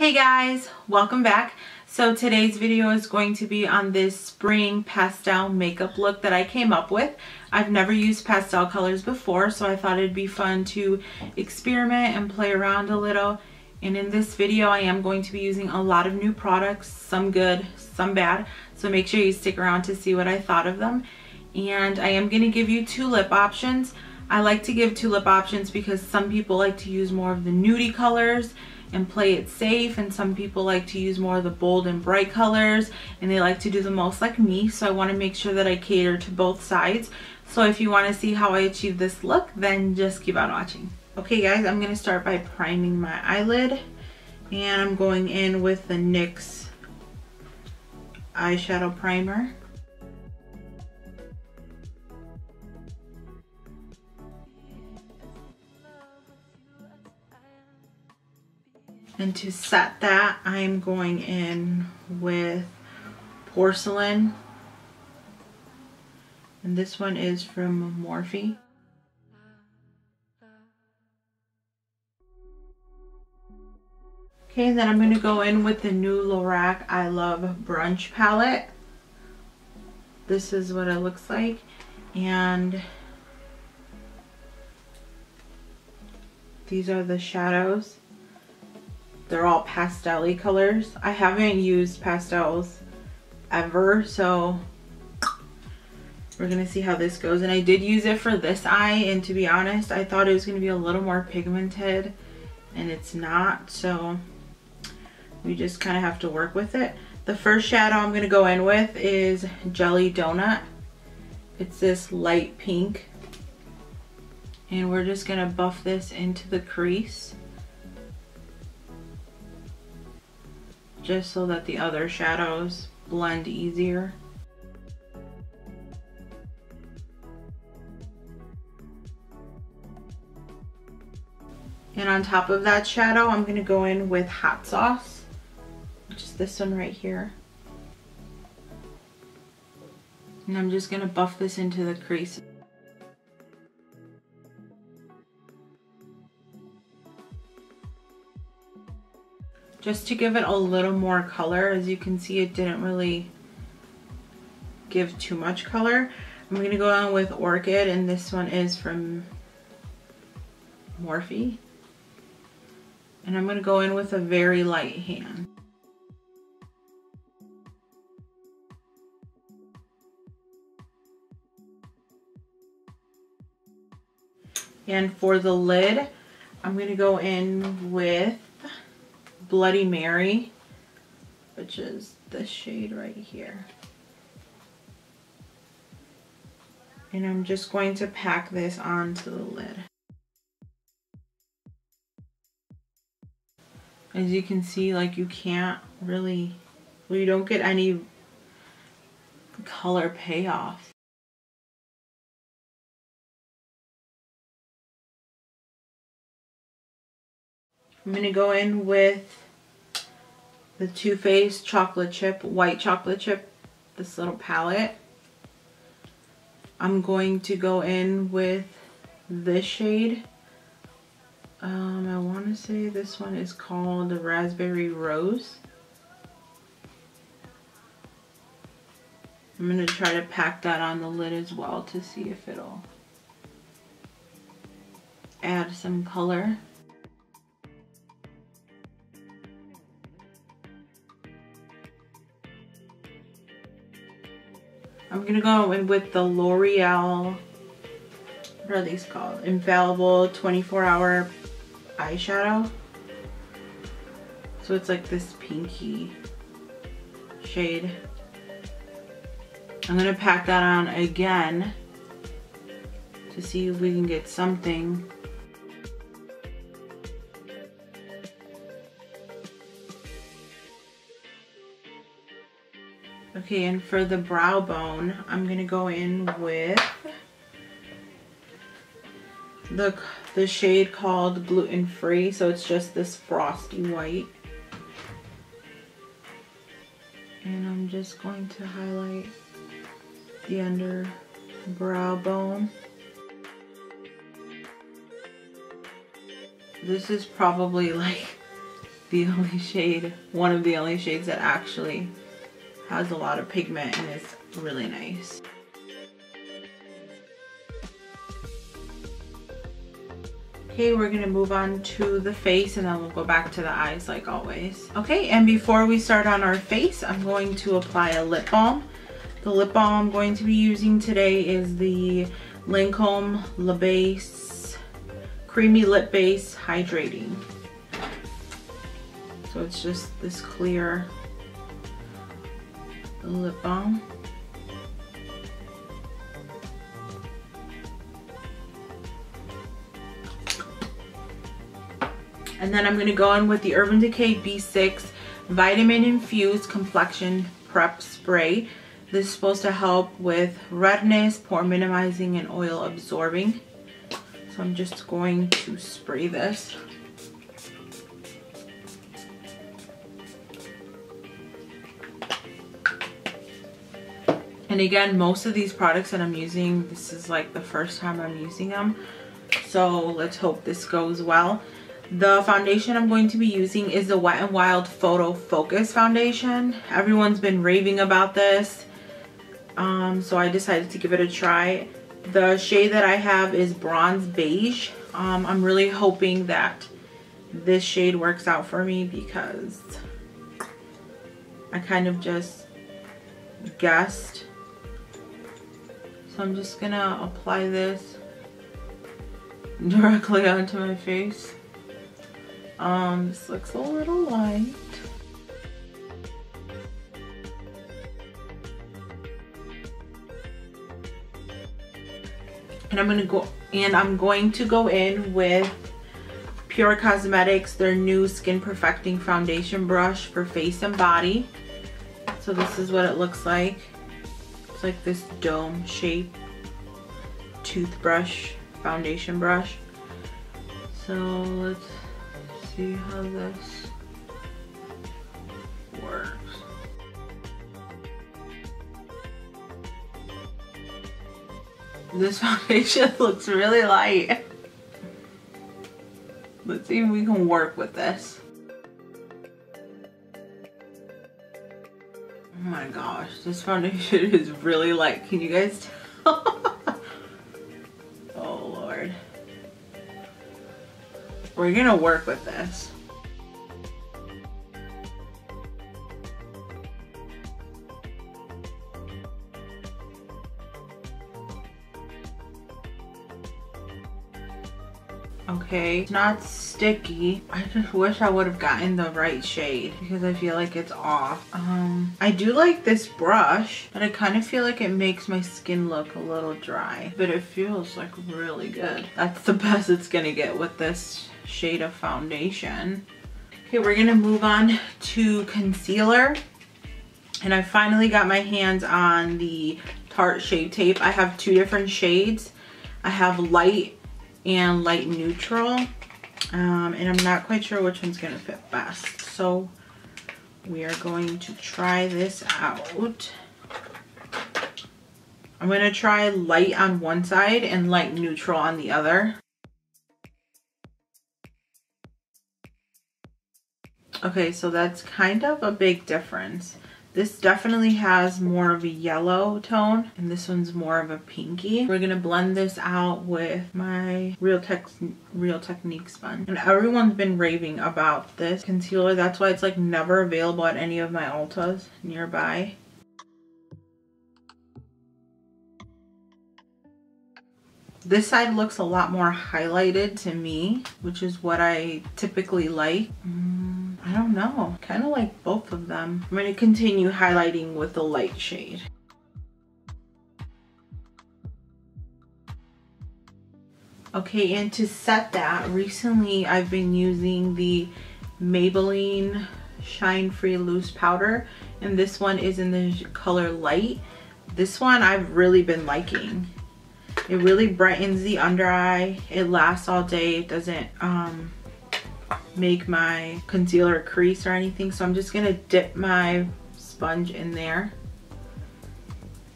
Hey guys, welcome back. So today's video is going to be on this spring pastel makeup look that I came up with. I've never used pastel colors before, so I thought it'd be fun to experiment and play around a little. And in this video, I am going to be using a lot of new products, some good, some bad. So make sure you stick around to see what I thought of them. And I am going to give you two lip options. I like to give two lip options because some people like to use more of the nudie colors and play it safe, and some people like to use more of the bold and bright colors and they like to do the most like me. So I want to make sure that I cater to both sides. So if you want to see how I achieve this look, then just keep on watching. Okay guys, I'm going to start by priming my eyelid, and I'm going in with the NYX eyeshadow primer. And to set that, I'm going in with Porcelain. And this one is from Morphe. Okay, and then I'm going to go in with the new Lorac I Love Brunch palette. This is what it looks like. And these are the shadows. They're all pastel-y colors. I haven't used pastels ever, so we're gonna see how this goes. And I did use it for this eye, and to be honest, I thought it was gonna be a little more pigmented, and it's not, so we just kind of have to work with it. The first shadow I'm gonna go in with is Jelly Donut. It's this light pink, and we're just gonna buff this into the crease, just so that the other shadows blend easier. And on top of that shadow, I'm gonna go in with Hot Sauce, which is this one right here. And I'm just gonna buff this into the crease. Just to give it a little more color. As you can see, it didn't really give too much color. I'm going to go on with Orchid, and this one is from Morphe. And I'm going to go in with a very light hand. And for the lid, I'm going to go in with Bloody Mary, which is this shade right here. And I'm just going to pack this onto the lid. As you can see, like, you can't really, well, you don't get any color payoff. I'm going to go in with the Too Faced chocolate chip, white chocolate chip, this little palette. I'm going to go in with this shade. I want to say this one is called the Raspberry Rose. I'm going to try to pack that on the lid as well to see if it'll add some color. I'm gonna go in with the L'Oreal, what are these called? Infallible 24-hour eyeshadow. So it's like this pinky shade. I'm gonna pack that on again to see if we can get something. Okay, and for the brow bone, I'm gonna go in with the shade called Gluten Free. So it's just this frosty white. And I'm just going to highlight the under brow bone. This is probably like the only shade, one of the only shades that actually has a lot of pigment and is really nice. Okay, we're gonna move on to the face and then we'll go back to the eyes like always. Okay, and before we start on our face, I'm going to apply a lip balm. The lip balm I'm going to be using today is the Lancome Le Base Creamy Lip Base Hydrating. So it's just this clear lip balm. And then I'm going to go in with the Urban Decay B6 Vitamin Infused Complexion Prep Spray. This is supposed to help with redness, pore minimizing, and oil absorbing. So I'm just going to spray this. And again, most of these products that I'm using, this is like the first time I'm using them. So let's hope this goes well. The foundation I'm going to be using is the Wet n Wild Photo Focus Foundation. Everyone's been raving about this. So I decided to give it a try. The shade that I have is Bronze Beige. I'm really hoping that this shade works out for me because I kind of just guessed. So I'm just gonna apply this directly onto my face. This looks a little light. And I'm going to go in with Pure Cosmetics, their new Skin Perfecting Foundation Brush for face and body. So this is what it looks like. It's like this dome shape toothbrush foundation brush. So let's see how this works. This foundation looks really light. Let's see if we can work with this. Oh my gosh, this foundation is really light. Can you guys tell? Oh Lord. We're gonna work with this. Okay, it's not sticky. I just wish I would have gotten the right shade because I feel like it's off. I do like this brush, but I kind of feel like it makes my skin look a little dry, but it feels like really good. That's the best it's gonna get with this shade of foundation. Okay, we're gonna move on to concealer. And I finally got my hands on the Tarte Shade Tape. I have two different shades. I have light and light neutral, and I'm not quite sure which one's gonna fit best, so we are going to try this out. I'm gonna try light on one side and light neutral on the other. Okay, so that's kind of a big difference. This definitely has more of a yellow tone, and this one's more of a pinky. We're gonna blend this out with my Real Technique sponge. And everyone's been raving about this concealer. That's why it's like never available at any of my Ultas nearby. This side looks a lot more highlighted to me, which is what I typically like. I don't know, kind of like both of them. I'm going to continue highlighting with the light shade. Okay, and to set that, recently I've been using the Maybelline Shine Free Loose Powder, and this one is in the color Light. This one I've really been liking. It really brightens the under eye. It lasts all day. It doesn't make my concealer crease or anything. So I'm just gonna dip my sponge in there.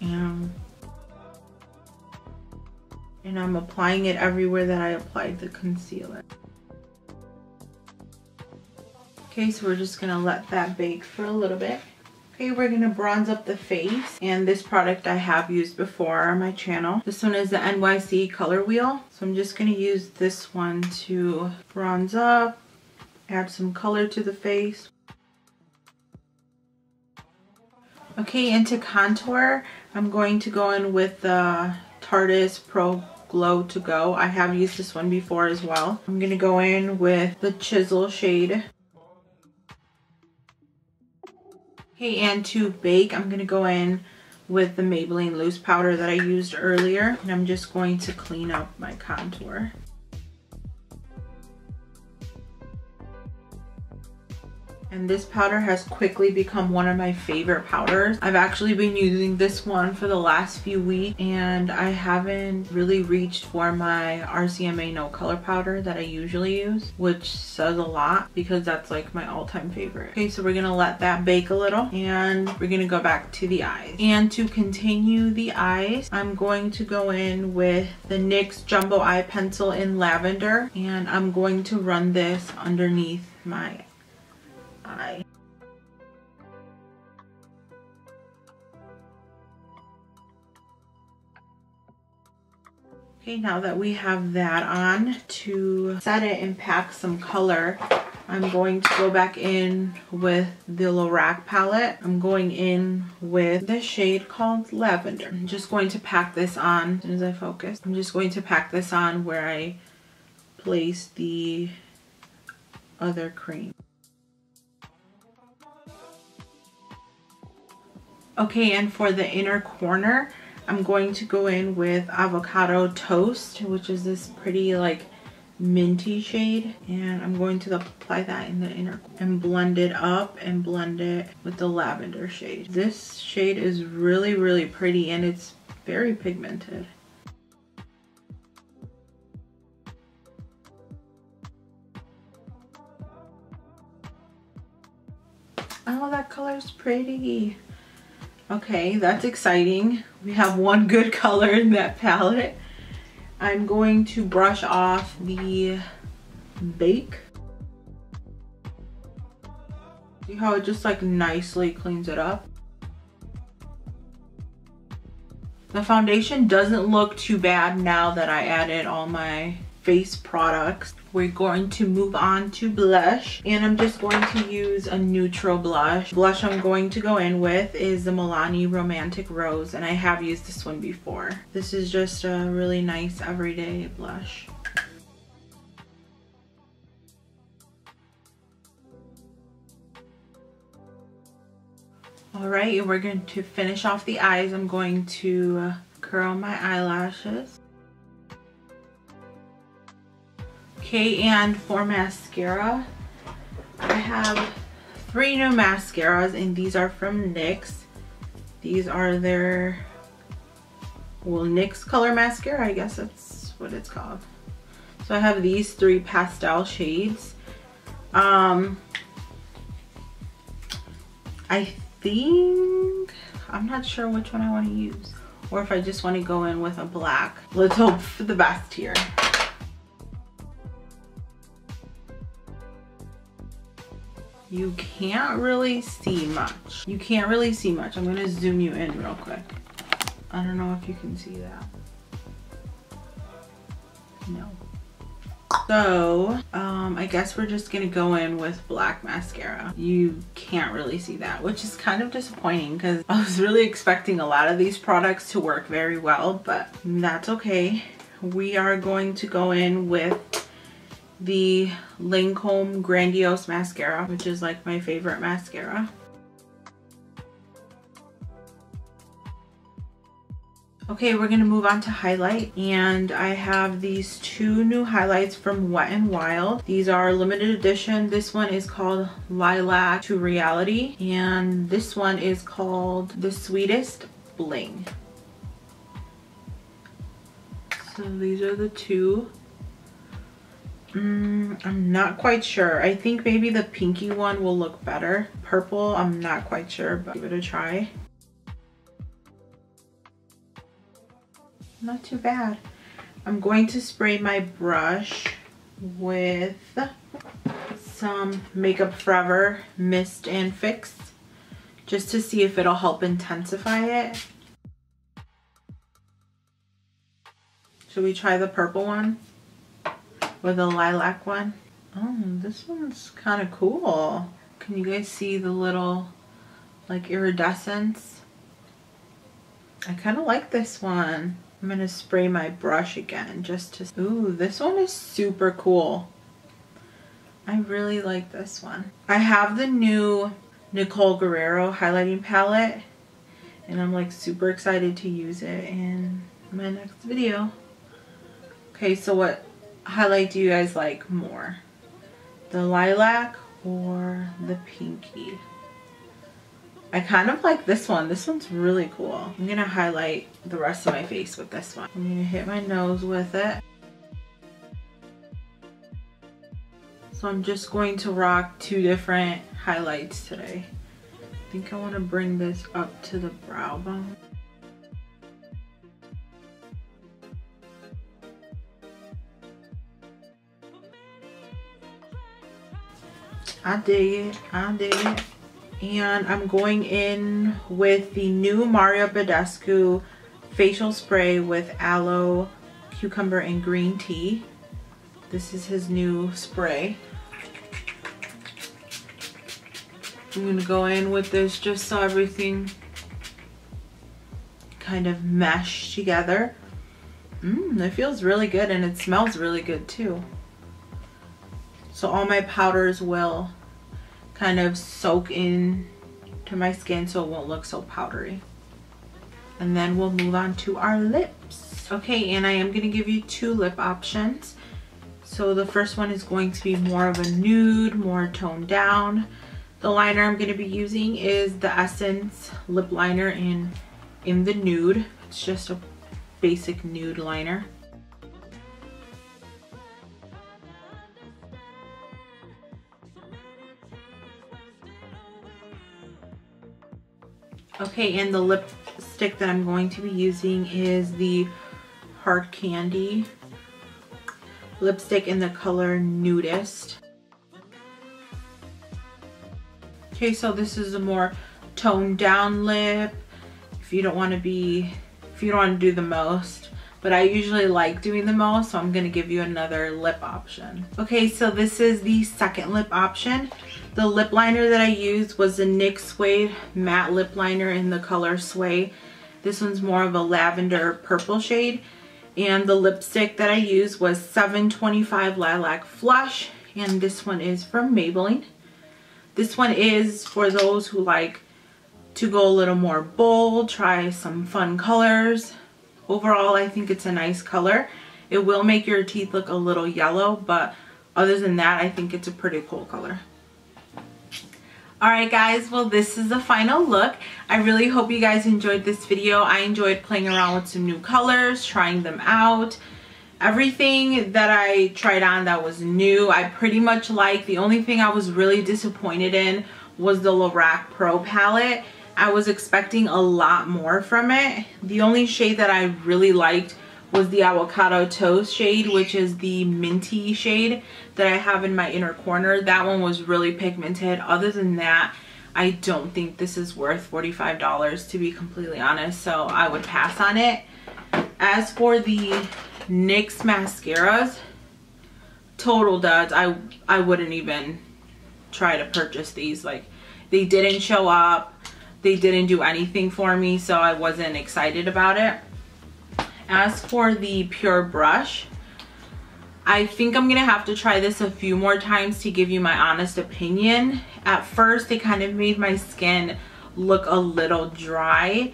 And I'm applying it everywhere that I applied the concealer. Okay, so we're just gonna let that bake for a little bit. Okay, we're gonna bronze up the face, and this product I have used before on my channel. This one is the NYC Color Wheel. So I'm just gonna use this one to bronze up, add some color to the face. Okay, into contour, I'm going to go in with the Tarte's Pro Glow To Go. I have used this one before as well. I'm gonna go in with the Chisel shade. Okay, and to bake, I'm gonna go in with the Maybelline loose powder that I used earlier, and I'm just going to clean up my contour. And this powder has quickly become one of my favorite powders. I've actually been using this one for the last few weeks, and I haven't really reached for my RCMA No Color powder that I usually use, which says a lot because that's like my all-time favorite. Okay, so we're gonna let that bake a little, and we're gonna go back to the eyes. And to continue the eyes, I'm going to go in with the NYX Jumbo Eye Pencil in Lavender, and I'm going to run this underneath my eye. Okay, now that we have that on, to set it and pack some color, I'm going to go back in with the Lorac palette. I'm going in with the shade called Lavender. I'm just going to pack this on as soon as I focus. I'm just going to pack this on where I place the other cream. Okay, and for the inner corner, I'm going to go in with Avocado Toast, which is this pretty like minty shade, and I'm going to apply that in the inner and blend it up and blend it with the lavender shade. This shade is really, really pretty, and it's very pigmented. Oh, that color's pretty. Okay, that's exciting. We have one good color in that palette. I'm going to brush off the Bake. See how it just like nicely cleans it up? The foundation doesn't look too bad now that I added all my face products. We're going to move on to blush, and I'm just going to use a neutral blush. Blush I'm going to go in with is the Milani Romantic Rose, and I have used this one before. This is just a really nice everyday blush. Alright, and we're going to finish off the eyes. I'm going to curl my eyelashes. Okay, and for mascara, I have 3 new mascaras, and these are from NYX. These are their, well, NYX Color Mascara, I guess that's what it's called. So I have these 3 pastel shades. I think, I'm not sure which one I want to use, or if I just want to go in with a black. Let's hope for the best here. You can't really see much. You can't really see much. I'm gonna zoom you in real quick. I don't know if you can see that. No. So, I guess we're just gonna go in with black mascara. You can't really see that, which is kind of disappointing because I was really expecting a lot of these products to work very well, but that's okay. We are going to go in with the Lancome Grandiose Mascara, which is like my favorite mascara. Okay, we're gonna move on to highlight, and I have these 2 new highlights from Wet n Wild. These are limited edition. This one is called Lilac to Reality, and this one is called The Sweetest Bling. So these are the 2. I'm not quite sure. I think maybe the pinky one will look better. Purple, I'm not quite sure, but give it a try. Not too bad. I'm going to spray my brush with, let's some Makeup Forever Mist and Fix just to see if it'll help intensify it. Should we try the purple one or the lilac one? Oh, this one's kind of cool. Can you guys see the little like iridescence? I kind of like this one. I'm gonna spray my brush again just to, ooh, this one is super cool. I really like this one. I have the new Nicole Guerrero highlighting palette and I'm like super excited to use it in my next video. Okay, so what highlight do you guys like more? The lilac or the pinky? I kind of like this one. This one's really cool. I'm gonna highlight the rest of my face with this one. I'm gonna hit my nose with it. So I'm just going to rock two different highlights today. I think I want to bring this up to the brow bone. I dig it, I dig it. And I'm going in with the new Mario Badescu facial spray with aloe, cucumber, and green tea. This is his new spray. I'm gonna go in with this just so everything kind of mesh together. It feels really good and it smells really good too. So all my powders will kind of soak in to my skin so it won't look so powdery. And then we'll move on to our lips. Okay, and I am gonna give you two lip options. So the first one is going to be more of a nude, more toned down. The liner I'm gonna be using is the Essence lip liner in the nude. It's just a basic nude liner. Okay, and the lipstick that I'm going to be using is the Hard Candy lipstick in the color Nudist. Okay, so this is a more toned down lip. If you don't want to do the most, but I usually like doing the most, so I'm gonna give you another lip option. Okay, so this is the second lip option. The lip liner that I used was the NYX Suede matte lip liner in the color Sway. This one's more of a lavender purple shade. And the lipstick that I used was 725 Lilac Flush, and this one is from Maybelline. This one is for those who like to go a little more bold, try some fun colors. Overall, I think it's a nice color. It will make your teeth look a little yellow, but other than that, I think it's a pretty cool color. Alright guys, well this is the final look. I really hope you guys enjoyed this video. I enjoyed playing around with some new colors, trying them out. Everything that I tried on that was new, I pretty much liked. The only thing I was really disappointed in was the Lorac Pro palette. I was expecting a lot more from it. The only shade that I really liked was the Avocado Toast shade, which is the minty shade that I have in my inner corner. That one was really pigmented. Other than that, I don't think this is worth $45, to be completely honest, so I would pass on it. As for the NYX mascaras, total duds. I wouldn't even try to purchase these. Like, they didn't show up, they didn't do anything for me, so I wasn't excited about it. As for the Pure brush, I think I'm gonna have to try this a few more times to give you my honest opinion. At first, it kind of made my skin look a little dry.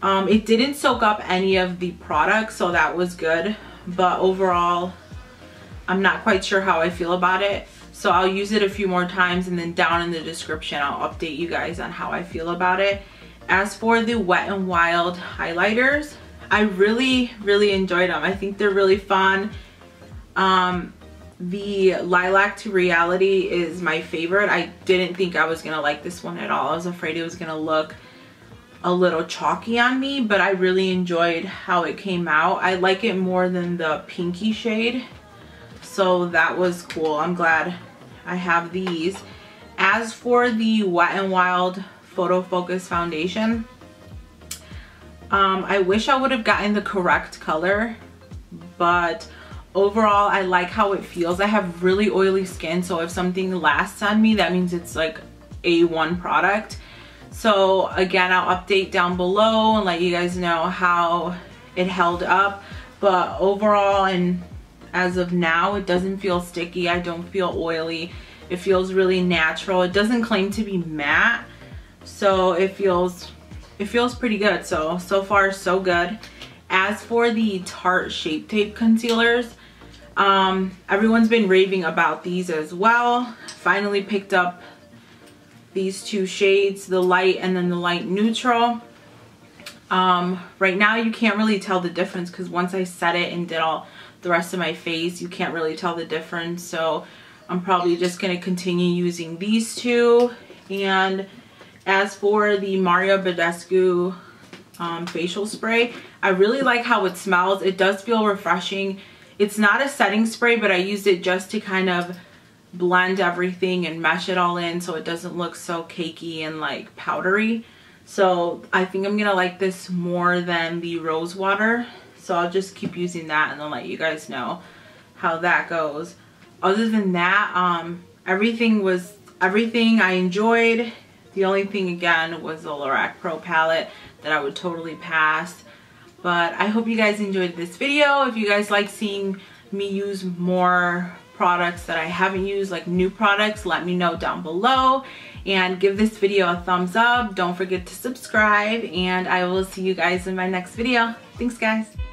It didn't soak up any of the product, so that was good. But overall, I'm not quite sure how I feel about it. So I'll use it a few more times, and then down in the description, I'll update you guys on how I feel about it. As for the Wet n Wild highlighters, I really enjoyed them. I think they're really fun. The Lilac to Reality is my favorite. I didn't think I was gonna like this one at all. I was afraid it was gonna look a little chalky on me, but I really enjoyed how it came out. I like it more than the pinky shade, so that was cool. I'm glad I have these. As for the Wet n Wild Photo Focus Foundation, I wish I would have gotten the correct color, but overall I like how it feels. I have really oily skin, so if something lasts on me, that means it's like A1 product. So again, I'll update down below and let you guys know how it held up, but overall and as of now, it doesn't feel sticky. I don't feel oily. It feels really natural. It doesn't claim to be matte, so it feels pretty good. So far so good. As for the Tarte Shape Tape concealers, everyone's been raving about these as well. Finally picked up these two shades, the light and then the light neutral. Right now you can't really tell the difference because once I set it and did all the rest of my face, you can't really tell the difference. So I'm probably just going to continue using these two. And as for the Mario Badescu facial spray, I really like how it smells. It does feel refreshing. It's not a setting spray, but I used it just to kind of blend everything and mesh it all in so it doesn't look so cakey and like powdery. So I think I'm gonna like this more than the rose water. So I'll just keep using that and then let you guys know how that goes. Other than that, everything I enjoyed. The only thing again was the Lorac Pro palette that I would totally pass. But I hope you guys enjoyed this video. If you guys like seeing me use more products that I haven't used, like new products, let me know down below. And give this video a thumbs up. Don't forget to subscribe, and I will see you guys in my next video. Thanks guys.